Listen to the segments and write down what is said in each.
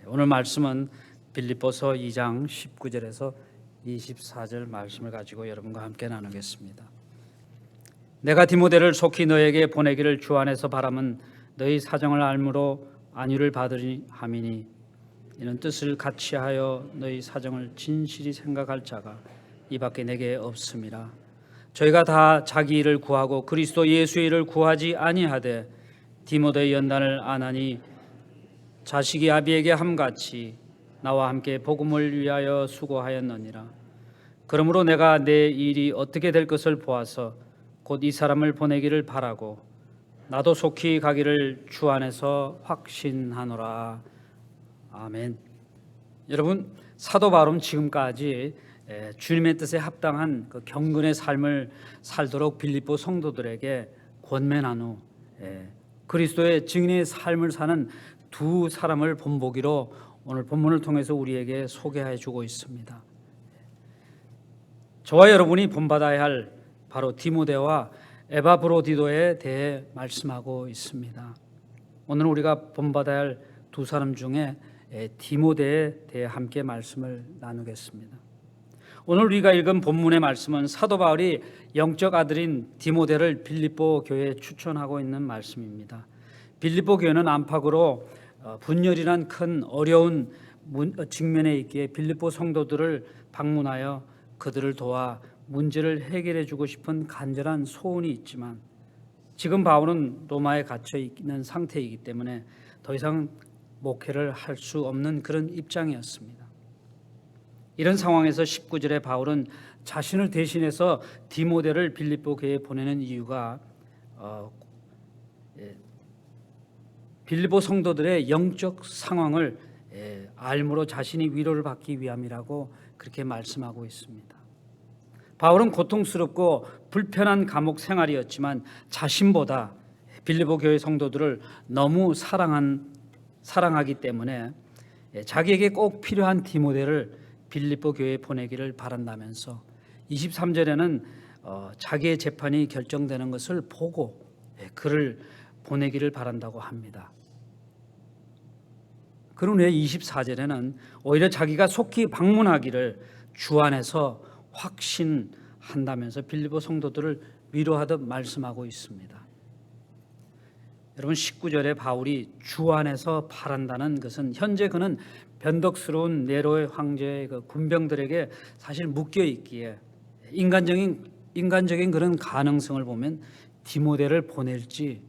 오늘 말씀은 빌립보서 2장 19절에서 24절 말씀을 가지고 여러분과 함께 나누겠습니다. 내가 디모데를 속히 너에게 보내기를 주 안에서 바람은 너희 사정을 알므로 안위를 받으리 함이니 이는 뜻을 같이하여 너희 사정을 진실히 생각할 자가 이밖에 내게 없음이라. 저희가 다 자기 일을 구하고 그리스도 예수의 일을 구하지 아니하되 디모데의 연단을 안 하니 자식이 아비에게 함같이 나와 함께 복음을 위하여 수고하였느니라. 그러므로 내가 내 일이 어떻게 될 것을 보아서 곧 이 사람을 보내기를 바라고 나도 속히 가기를 주 안에서 확신하노라. 아멘. 여러분, 사도 바울은 지금까지 주님의 뜻에 합당한 그 경건의 삶을 살도록 빌립보 성도들에게 권면한 후 그리스도의 증인의 삶을 사는 두 사람을 본보기로 오늘 본문을 통해서 우리에게 소개해 주고 있습니다. 저와 여러분이 본받아야 할 바로 디모데와 에바브로디도에 대해 말씀하고 있습니다. 오늘 우리가 본받아야 할 두 사람 중에 디모데에 대해 함께 말씀을 나누겠습니다. 오늘 우리가 읽은 본문의 말씀은 사도 바울이 영적 아들인 디모데를 빌립보 교회에 추천하고 있는 말씀입니다. 빌립보 교회는 안팎으로 분열이란 큰 어려운 직면에 있기에 빌립보 성도들을 방문하여 그들을 도와 문제를 해결해 주고 싶은 간절한 소원이 있지만 지금 바울은 로마에 갇혀 있는 상태이기 때문에 더 이상 목회를 할 수 없는 그런 입장이었습니다. 이런 상황에서 19절에 바울은 자신을 대신해서 디모데를 빌립보 교회에 보내는 이유가 빌립보 성도들의 영적 상황을 알므로 자신이 위로를 받기 위함이라고 그렇게 말씀하고 있습니다. 바울은 고통스럽고 불편한 감옥 생활이었지만 자신보다 빌립보 교회 성도들을 너무 사랑하기 때문에 자기에게 꼭 필요한 디모데를 빌립보 교회에 보내기를 바란다면서 23절에는 자기의 재판이 결정되는 것을 보고 그를 보내기를 바란다고 합니다. 그런 후에 24절에는 오히려 자기가 속히 방문하기를 주 안에서 확신한다면서 빌립보 성도들을 위로하듯 말씀하고 있습니다. 여러분, 19절에 바울이 주 안에서 바란다는 것은 현재 그는 변덕스러운 네로의 황제의 그 군병들에게 사실 묶여 있기에 인간적인 그런 가능성을 보면 디모데를 보낼지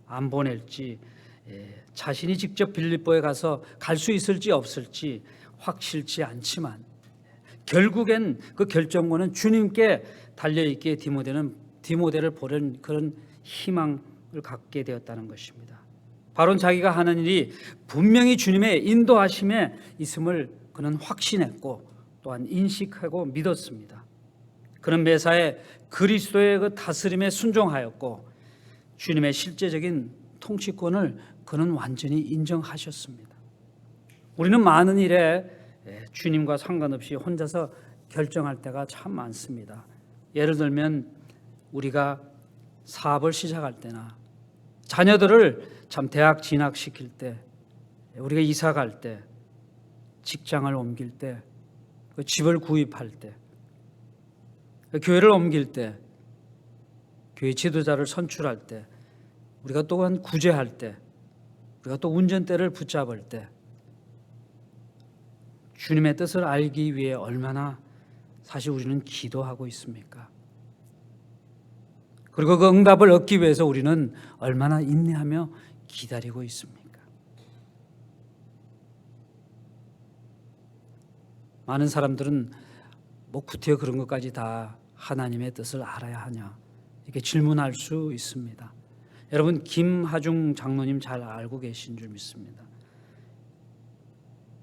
안 보낼지 자신이 직접 빌립보에 가서 갈 수 있을지 없을지 확실치 않지만 결국엔 그 결정권은 주님께 달려 있기에 디모데를 보낸 그런 희망을 갖게 되었다는 것입니다. 바로 자기가 하는 일이 분명히 주님의 인도하심에 있음을 그는 확신했고 또한 인식하고 믿었습니다. 그는 매사에 그리스도의 그 다스림에 순종하였고 주님의 실제적인 통치권을 그는 완전히 인정하셨습니다. 우리는 많은 일에 주님과 상관없이 혼자서 결정할 때가 참 많습니다. 예를 들면 우리가 사업을 시작할 때나 자녀들을 참 대학 진학시킬 때, 우리가 이사 갈 때, 직장을 옮길 때, 집을 구입할 때, 교회를 옮길 때, 교회 지도자를 선출할 때, 우리가 또한 구제할 때, 우리가 또 운전대를 붙잡을 때 주님의 뜻을 알기 위해 얼마나 사실 우리는 기도하고 있습니까? 그리고 그 응답을 얻기 위해서 우리는 얼마나 인내하며 기다리고 있습니까? 많은 사람들은 뭐 구태여 그런 것까지 다 하나님의 뜻을 알아야 하냐 이렇게 질문할 수 있습니다. 여러분, 김하중 장로님 잘 알고 계신 줄 믿습니다.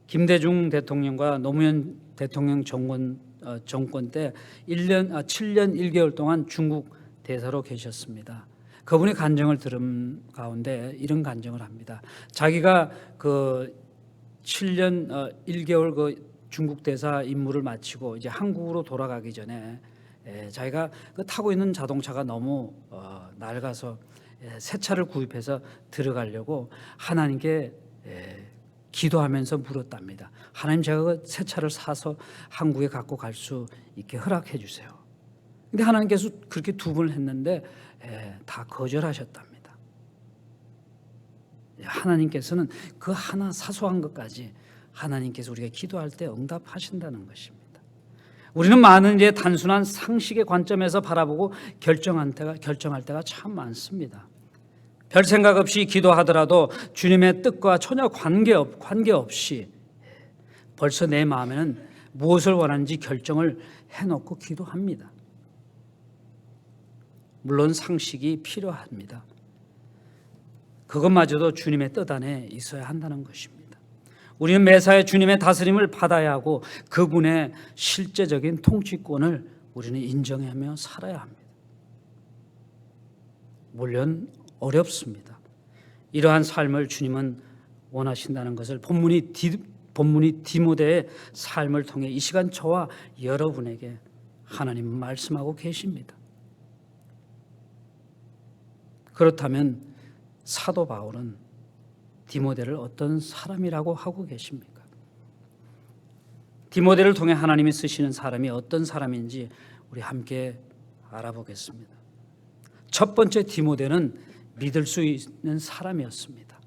김대중 대통령과 노무현 대통령 정권 때 7년 1개월 동안 중국 대사로 계셨습니다. 그분의 간증을 들은 가운데 이런 간증을 합니다. 자기가 그 7년 1개월 그 중국 대사 임무를 마치고 이제 한국으로 돌아가기 전에 자기가 그 타고 있는 자동차가 너무 낡아서 새 차를 구입해서 들어가려고 하나님께 기도하면서 물었답니다. 하나님, 제가 그 새 차를 사서 한국에 갖고 갈 수 있게 허락해 주세요. 근데 하나님께서 그렇게 2번을 했는데 다 거절하셨답니다. 하나님께서는 그 하나 사소한 것까지 하나님께서 우리가 기도할 때 응답하신다는 것입니다. 우리는 많은 이제 단순한 상식의 관점에서 바라보고 결정할 때가 참 많습니다. 별 생각 없이 기도하더라도 주님의 뜻과 전혀 관계없이 벌써 내 마음에는 무엇을 원하는지 결정을 해놓고 기도합니다. 물론 상식이 필요합니다. 그것마저도 주님의 뜻 안에 있어야 한다는 것입니다. 우리는 매사에 주님의 다스림을 받아야 하고 그분의 실제적인 통치권을 우리는 인정하며 살아야 합니다. 물론 어렵습니다. 이러한 삶을 주님은 원하신다는 것을 본문이 디모데의 삶을 통해 이 시간 저와 여러분에게 하나님은 말씀하고 계십니다. 그렇다면 사도 바울은 디모데를 어떤 사람이라고 하고 계십니까? 디모데를 통해 하나님이 쓰시는 사람이 어떤 사람인지 우리 함께 알아보겠습니다. 첫 번째, 디모데는 믿을 수 있는 사람이었습니다.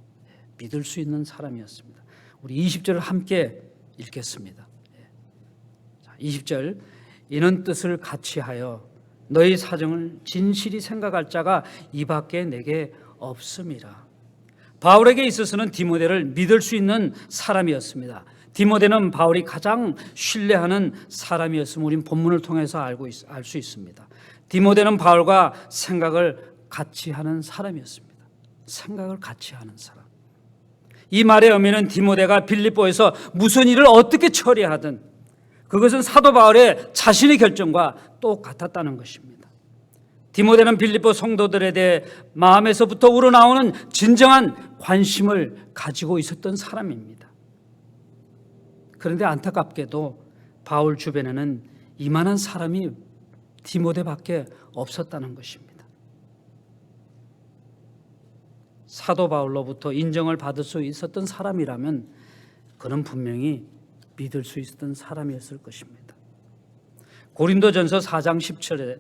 믿을 수 있는 사람이었습니다. 우리 20절을 함께 읽겠습니다. 20절, 이는 뜻을 같이 하여 너희 사정을 진실히 생각할 자가 이 밖에 내게 없음이라. 바울에게 있어서는 디모데를 믿을 수 있는 사람이었습니다. 디모데는 바울이 가장 신뢰하는 사람이었음을 우린 본문을 통해서 알 수 있습니다. 디모데는 바울과 생각을 같이 하는 사람이었습니다. 생각을 같이 하는 사람. 이 말의 의미는 디모데가 빌립보에서 무슨 일을 어떻게 처리하든 그것은 사도 바울의 자신의 결정과 똑같았다는 것입니다. 디모데는 빌립보 성도들에 대해 마음에서부터 우러나오는 진정한 관심을 가지고 있었던 사람입니다. 그런데 안타깝게도 바울 주변에는 이만한 사람이 디모데밖에 없었다는 것입니다. 사도 바울로부터 인정을 받을 수 있었던 사람이라면 그는 분명히 믿을 수 있었던 사람이었을 것입니다. 고린도전서 4장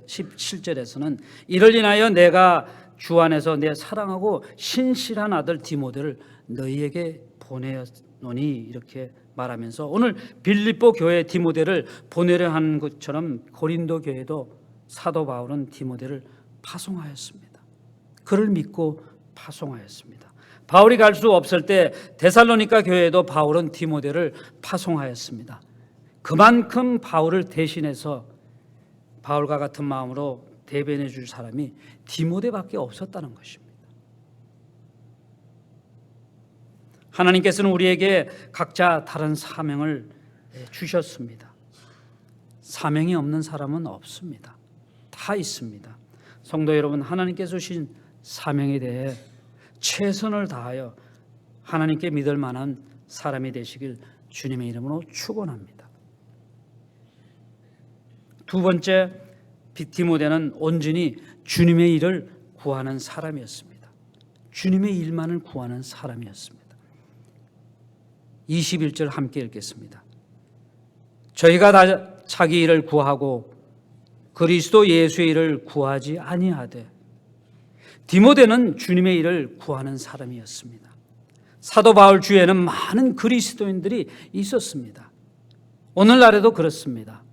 17절에서는 이를 인하여 내가 주 안에서 내 사랑하고 신실한 아들 디모데를 너희에게 보내노니 이렇게 말하면서 오늘 빌립보 교회 디모데를 보내려 하는 것처럼 고린도 교회도 사도 바울은 디모데를 파송하였습니다. 그를 믿고 파송하였습니다. 바울이 갈 수 없을 때 데살로니가 교회에도 바울은 디모데를 파송하였습니다. 그만큼 바울을 대신해서 바울과 같은 마음으로 대변해 줄 사람이 디모데밖에 없었다는 것입니다. 하나님께서는 우리에게 각자 다른 사명을 주셨습니다. 사명이 없는 사람은 없습니다. 다 있습니다. 성도 여러분, 하나님께서 주신 사명에 대해 최선을 다하여 하나님께 믿을 만한 사람이 되시길 주님의 이름으로 축원합니다. 두 번째, 디모데는 온전히 주님의 일을 구하는 사람이었습니다. 주님의 일만을 구하는 사람이었습니다. 21절 함께 읽겠습니다. 저희가 다 자기 일을 구하고 그리스도 예수의 일을 구하지 아니하되. 디모데는 주님의 일을 구하는 사람이었습니다. 사도 바울 주위에는 많은 그리스도인들이 있었습니다. 오늘날에도 그렇습니다.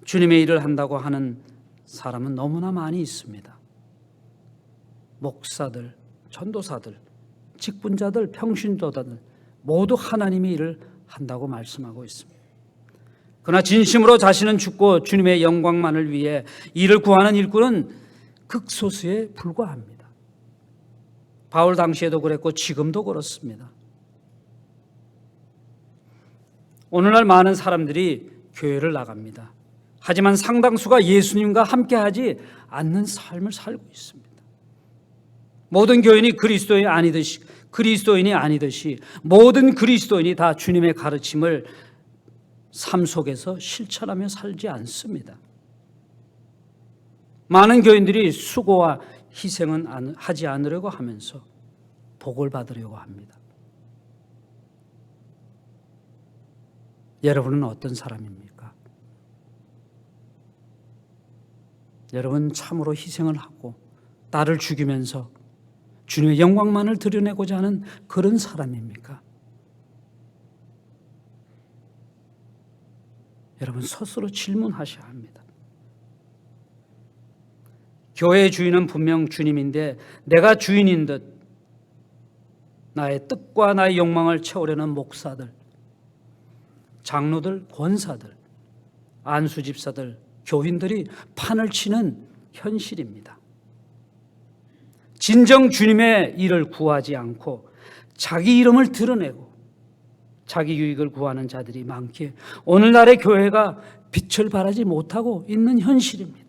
주님의 일을 한다고 하는 사람은 너무나 많이 있습니다. 목사들, 전도사들, 직분자들, 평신도들 모두 하나님의 일을 한다고 말씀하고 있습니다. 그러나 진심으로 자신은 죽고 주님의 영광만을 위해 일을 구하는 일꾼은 극소수에 불과합니다. 바울 당시에도 그랬고 지금도 그렇습니다. 오늘날 많은 사람들이 교회를 나갑니다. 하지만 상당수가 예수님과 함께하지 않는 삶을 살고 있습니다. 모든 교인이 그리스도인이 아니듯이 모든 그리스도인이 다 주님의 가르침을 삶 속에서 실천하며 살지 않습니다. 많은 교인들이 수고와 희생은 하지 않으려고 하면서 복을 받으려고 합니다. 여러분은 어떤 사람입니까? 여러분 참으로 희생을 하고 나를 죽이면서 주님의 영광만을 드러내고자 하는 그런 사람입니까? 여러분 스스로 질문하셔야 합니다. 교회의 주인은 분명 주님인데 내가 주인인 듯 나의 뜻과 나의 욕망을 채우려는 목사들, 장로들, 권사들, 안수집사들, 교인들이 판을 치는 현실입니다. 진정 주님의 일을 구하지 않고 자기 이름을 드러내고 자기 유익을 구하는 자들이 많기에 오늘날의 교회가 빛을 발하지 못하고 있는 현실입니다.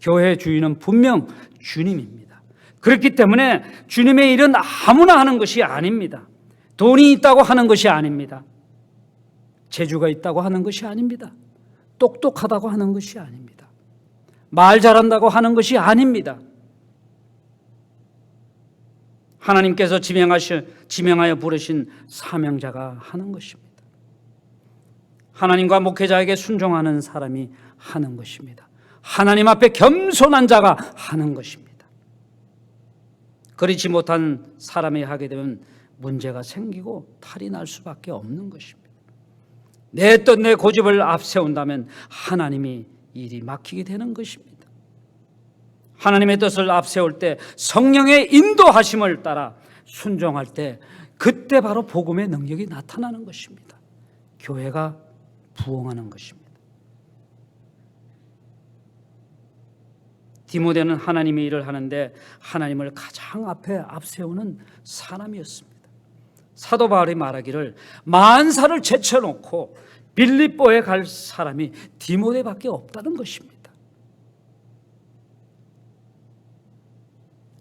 교회의 주인은 분명 주님입니다. 그렇기 때문에 주님의 일은 아무나 하는 것이 아닙니다. 돈이 있다고 하는 것이 아닙니다. 재주가 있다고 하는 것이 아닙니다. 똑똑하다고 하는 것이 아닙니다. 말 잘한다고 하는 것이 아닙니다. 하나님께서 지명하여 부르신 사명자가 하는 것입니다. 하나님과 목회자에게 순종하는 사람이 하는 것입니다. 하나님 앞에 겸손한 자가 하는 것입니다. 그렇지 못한 사람이 하게 되면 문제가 생기고 탈이 날 수밖에 없는 것입니다. 내 뜻, 내 고집을 앞세운다면 하나님이 일이 막히게 되는 것입니다. 하나님의 뜻을 앞세울 때 성령의 인도하심을 따라 순종할 때 그때 바로 복음의 능력이 나타나는 것입니다. 교회가 부흥하는 것입니다. 디모데는 하나님의 일을 하는데 하나님을 가장 앞에 앞세우는 사람이었습니다. 사도 바울이 말하기를 만사를 제쳐놓고 빌립보에 갈 사람이 디모데밖에 없다는 것입니다.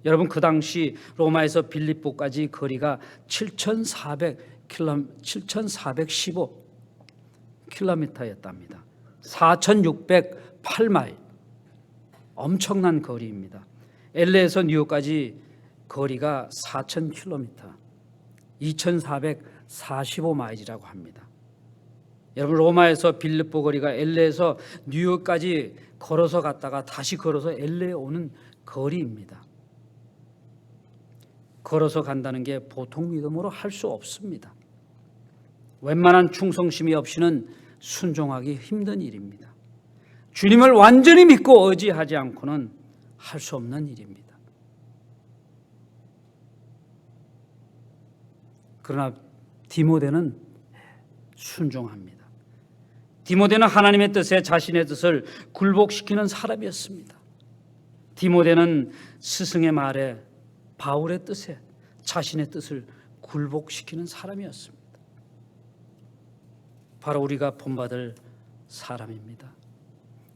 여러분 그 당시 로마에서 빌립보까지 거리가 7,415km였답니다. 4,608마일, 엄청난 거리입니다. LA에서 뉴욕까지 거리가 4,000km, 2,445마일이라고 합니다. 여러분 로마에서 빌립보 거리가 LA에서 뉴욕까지 걸어서 갔다가 다시 걸어서 LA에 오는 거리입니다. 걸어서 간다는 게 보통 믿음으로 할 수 없습니다. 웬만한 충성심이 없이는 순종하기 힘든 일입니다. 주님을 완전히 믿고 의지하지 않고는 할 수 없는 일입니다. 그러나 디모데는 순종합니다. 디모데는 하나님의 뜻에 자신의 뜻을 굴복시키는 사람이었습니다. 디모데는 스승의 말에 바울의 뜻에 자신의 뜻을 굴복시키는 사람이었습니다. 바로 우리가 본받을 사람입니다.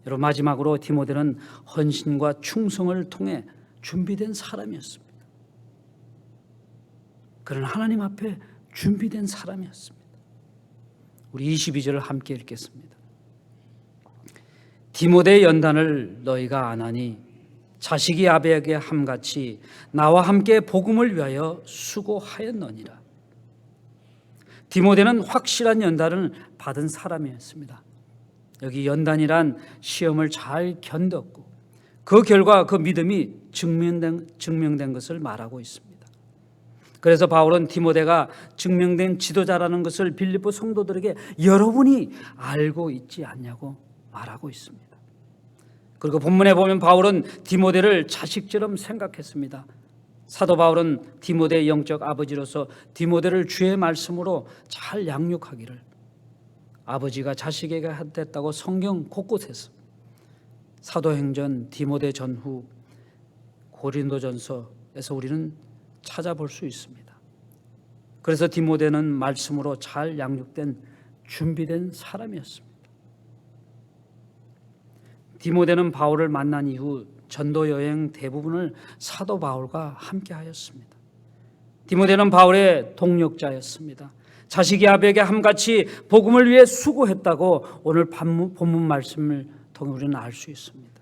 여러분 마지막으로 디모데는 헌신과 충성을 통해 준비된 사람이었습니다. 그는 하나님 앞에 준비된 사람이었습니다. 우리 22절을 함께 읽겠습니다. 디모데의 연단을 너희가 아나니 자식이 아베에게 함같이 나와 함께 복음을 위하여 수고하였느니라. 디모데는 확실한 연단을 받은 사람이었습니다. 여기 연단이란 시험을 잘 견뎠고 그 결과 그 믿음이 증명된 것을 말하고 있습니다. 그래서 바울은 디모데가 증명된 지도자라는 것을 빌립보 성도들에게 여러분이 알고 있지 않냐고 말하고 있습니다. 그리고 본문에 보면 바울은 디모데를 자식처럼 생각했습니다. 사도 바울은 디모데의 영적 아버지로서 디모데를 주의 말씀으로 잘 양육하기를 아버지가 자식에게 했다고 성경 곳곳에서 사도행전, 디모데 전후, 고린도전서에서 우리는 찾아볼 수 있습니다. 그래서 디모데는 말씀으로 잘 양육된 준비된 사람이었습니다. 디모데는 바울을 만난 이후 전도 여행 대부분을 사도 바울과 함께 하였습니다. 디모데는 바울의 동력자였습니다. 자식이 아베에게 함같이 복음을 위해 수고했다고 오늘 본문 말씀을 통해 우리는 알 수 있습니다.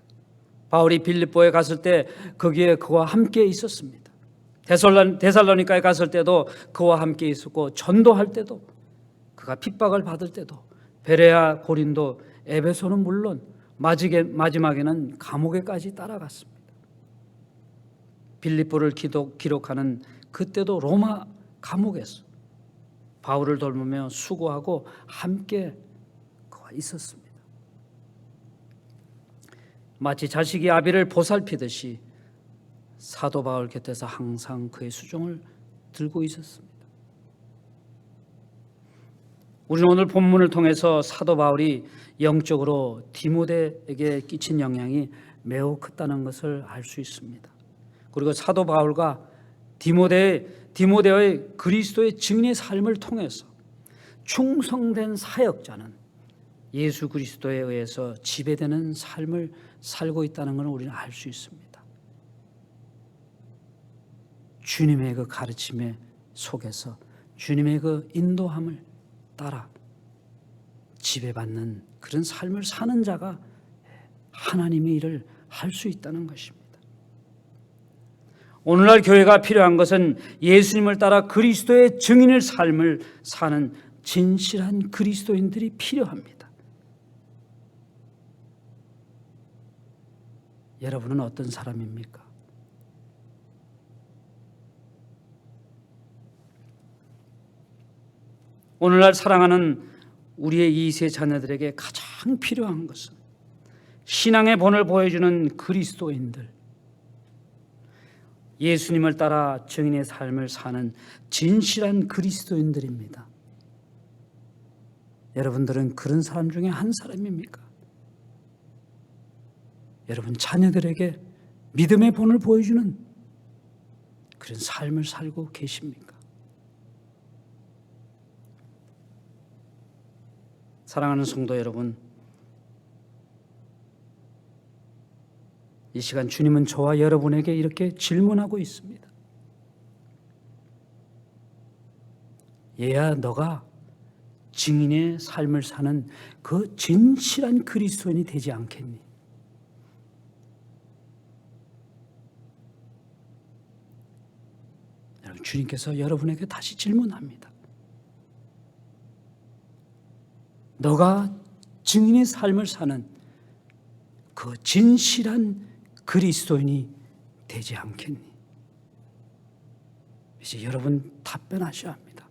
바울이 빌립보에 갔을 때 거기에 그와 함께 있었습니다. 데살로니가에 갔을 때도 그와 함께 있었고, 전도할 때도, 그가 핍박을 받을 때도, 베레아, 고린도, 에베소는 물론 마지막에는 감옥에까지 따라갔습니다. 빌립보를 기록하는 그때도 로마 감옥에서 바울을 돌보며 수고하고 함께 그와 있었습니다. 마치 자식이 아비를 보살피듯이 사도 바울 곁에서 항상 그의 수종을 들고 있었습니다. 우리는 오늘 본문을 통해서 사도 바울이 영적으로 디모데에게 끼친 영향이 매우 컸다는 것을 알 수 있습니다. 그리고 사도 바울과 디모데의 그리스도의 증인의 삶을 통해서 충성된 사역자는 예수 그리스도에 의해서 지배되는 삶을 살고 있다는 것을 우리는 알 수 있습니다. 주님의 그 가르침의 속에서 주님의 그 인도함을 따라 지배받는 그런 삶을 사는 자가 하나님의 일을 할 수 있다는 것입니다. 오늘날 교회가 필요한 것은 예수님을 따라 그리스도의 증인의 삶을 사는 진실한 그리스도인들이 필요합니다. 여러분은 어떤 사람입니까? 오늘날 사랑하는 우리의 2세 자녀들에게 가장 필요한 것은 신앙의 본을 보여주는 그리스도인들, 예수님을 따라 증인의 삶을 사는 진실한 그리스도인들입니다. 여러분들은 그런 사람 중에 한 사람입니까? 여러분 자녀들에게 믿음의 본을 보여주는 그런 삶을 살고 계십니까? 사랑하는 성도 여러분, 이 시간 주님은 저와 여러분에게 이렇게 질문하고 있습니다. 얘야, 너가 증인의 삶을 사는 그 진실한 그리스도인이 되지 않겠니? 여러분, 주님께서 여러분에게 다시 질문합니다. 너가 증인의 삶을 사는 그 진실한 그리스도인이 되지 않겠니? 이제 여러분 답변하셔야 합니다.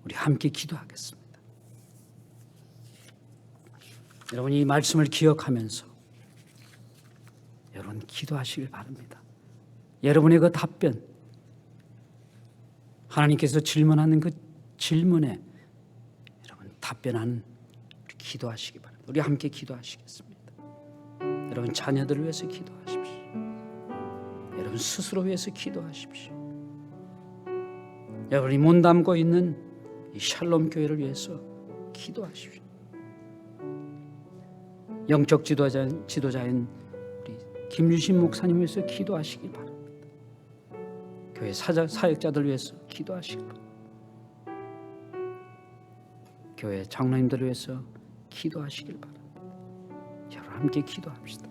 우리 함께 기도하겠습니다. 여러분 이 말씀을 기억하면서 여러분 기도하시길 바랍니다. 여러분의 그 답변, 하나님께서 질문하는 그 질문에 여러분 답변하는 기도하시기 바랍니다. 우리 함께 기도하시겠습니다. 여러분 자녀들을 위해서 기도하십시오. 여러분 스스로 위해서 기도하십시오. 여러분이 몸담고 있는 이 샬롬 교회를 위해서 기도하십시오. 영적 지도자인 우리 김유신 목사님 위해서 기도하시기 바랍니다. 교회 사역자들 위해서 기도하시기 바랍니다. 교회 장로님들을 위해서 기도하시길 바랍니다. 여러분 함께 기도합시다.